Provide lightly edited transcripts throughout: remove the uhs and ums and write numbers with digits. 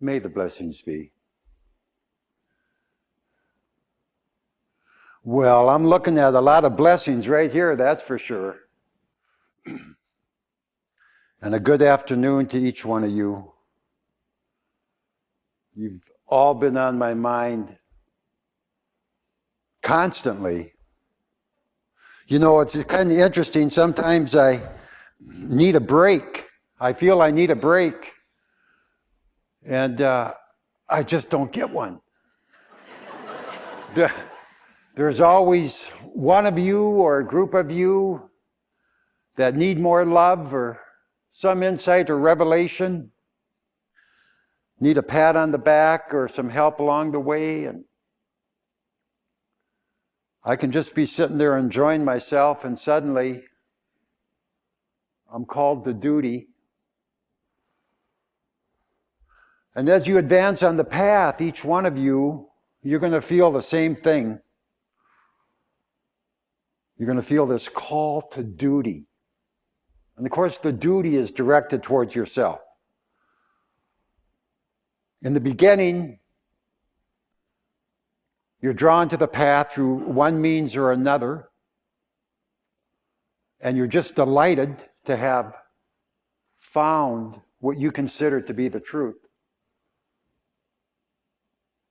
May the blessings be. Well, I'm looking at a lot of blessings right here, that's for sure. And a good afternoon to each one of you. You've all been on my mind constantly. You know, it's kind of interesting. Sometimes I need a break. I feel I need a break. And I just don't get one. There's always one of you or a group of you that need more love or some insight or revelation, need a pat on the back or some help along the way. And I can just be sitting there enjoying myself, and suddenly I'm called to duty. And as you advance on the path, each one of you, you're going to feel the same thing. You're going to feel this call to duty. And of course, the duty is directed towards yourself. In the beginning, you're drawn to the path through one means or another, and you're just delighted to have found what you consider to be the truth.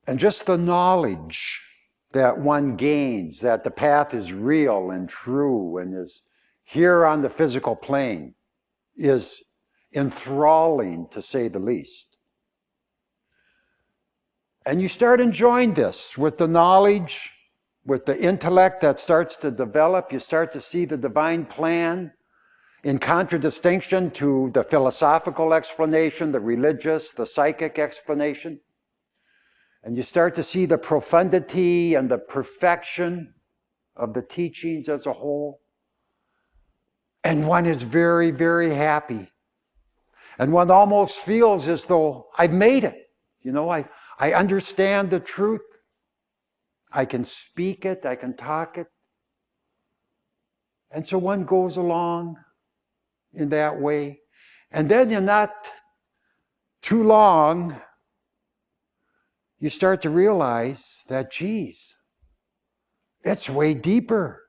And just the knowledge that one gains, that the path is real and true and is here on the physical plane, is enthralling, to say the least. And you start enjoying this with the knowledge, with the intellect that starts to develop. You start to see the divine plan in contradistinction to the philosophical explanation, the religious, the psychic explanation. And you start to see the profundity and the perfection of the teachings as a whole. And one is very, very happy. And one almost feels as though I've made it. You know, I understand the truth. I can speak it. I can talk it. And so one goes along in that way. And then in not too long, you start to realize that, geez, it's way deeper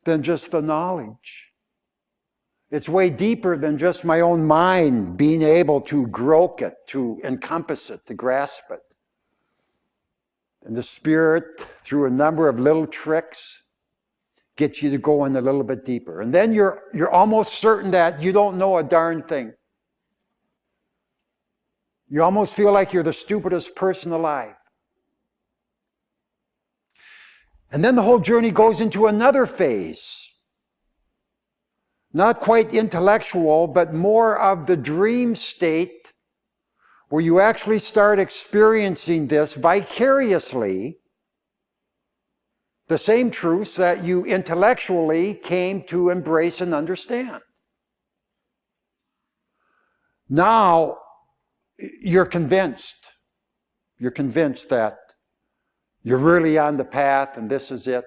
than just the knowledge. It's way deeper than just my own mind being able to grope it, to encompass it, to grasp it. And the Spirit, through a number of little tricks, gets you to go in a little bit deeper. And then you're almost certain that you don't know a darn thing. You almost feel like you're the stupidest person alive. And then the whole journey goes into another phase. Not quite intellectual, but more of the dream state where you actually start experiencing this vicariously, the same truths that you intellectually came to embrace and understand. Now, you're convinced that you're really on the path and this is it.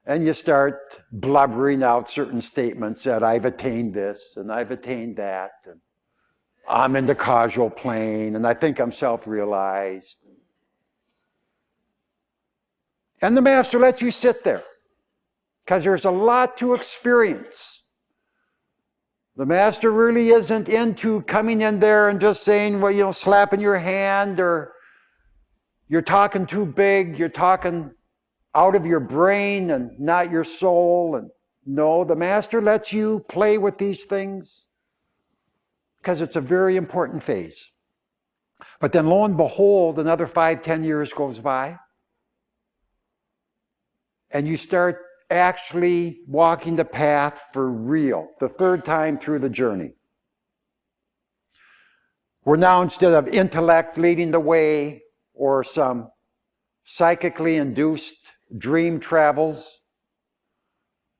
And you start blubbering out certain statements that I've attained this and I've attained that, and I'm in the causal plane and I think I'm self-realized. And the Master lets you sit there because there's a lot to experience. The Master really isn't into coming in there and just saying, well, you know, slapping your hand, or you're talking too big, you're talking out of your brain and not your soul. And no, the Master lets you play with these things because it's a very important phase. But then lo and behold, another 5-10 years goes by, and you start actually walking the path for real, the third time through the journey. Where now, instead of intellect leading the way or some psychically induced dream travels,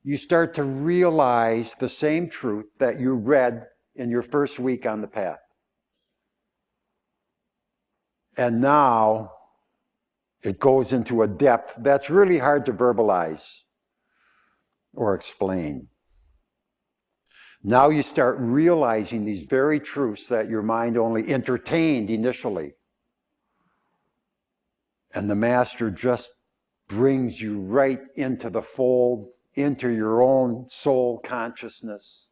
you start to realize the same truth that you read in your first week on the path. And now it goes into a depth that's really hard to verbalize or explain. Now you start realizing these very truths that your mind only entertained initially. And the Master just brings you right into the fold, into your own soul consciousness.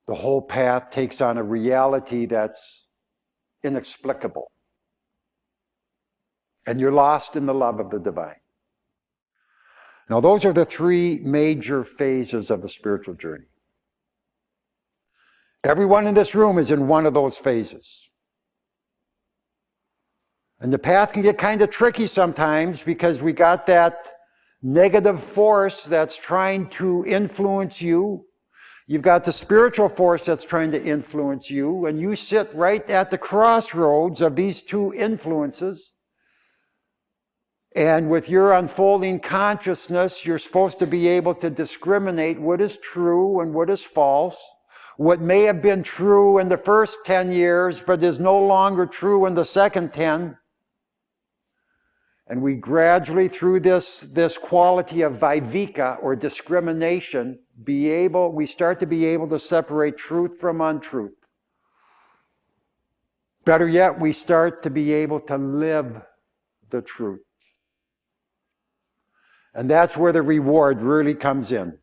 The whole path takes on a reality that's inexplicable. And you're lost in the love of the divine. Now, those are the three major phases of the spiritual journey. Everyone in this room is in one of those phases. And the path can get kind of tricky sometimes because we got that negative force that's trying to influence you. You've got the spiritual force that's trying to influence you, and you sit right at the crossroads of these two influences. And with your unfolding consciousness, you're supposed to be able to discriminate what is true and what is false, what may have been true in the first 10 years, but is no longer true in the second 10. And we gradually, through this quality of viveka or discrimination, we start to be able to separate truth from untruth. Better yet, we start to be able to live the truth. And that's where the reward really comes in.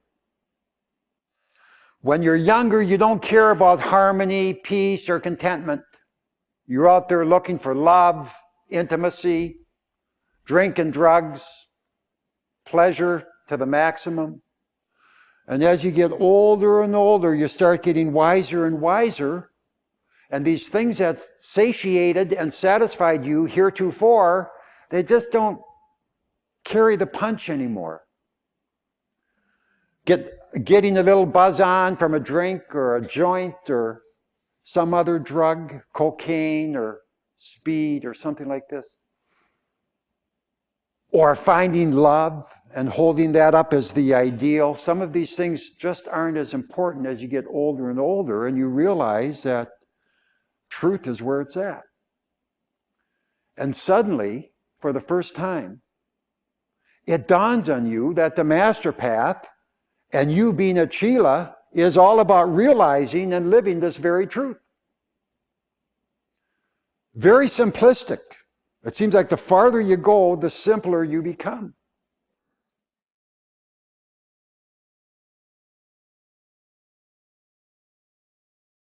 When you're younger, you don't care about harmony, peace, or contentment. You're out there looking for love, intimacy, drink and drugs, pleasure to the maximum. And as you get older and older, you start getting wiser and wiser. And these things that satiated and satisfied you heretofore, they just don't carry the punch anymore. Getting a little buzz on from a drink or a joint or some other drug, cocaine or speed or something like this. Or finding love and holding that up as the ideal. Some of these things just aren't as important as you get older and older, and you realize that truth is where it's at. And suddenly, for the first time, it dawns on you that the master path and you being a Chela is all about realizing and living this very truth. Very simplistic. It seems like the farther you go, the simpler you become.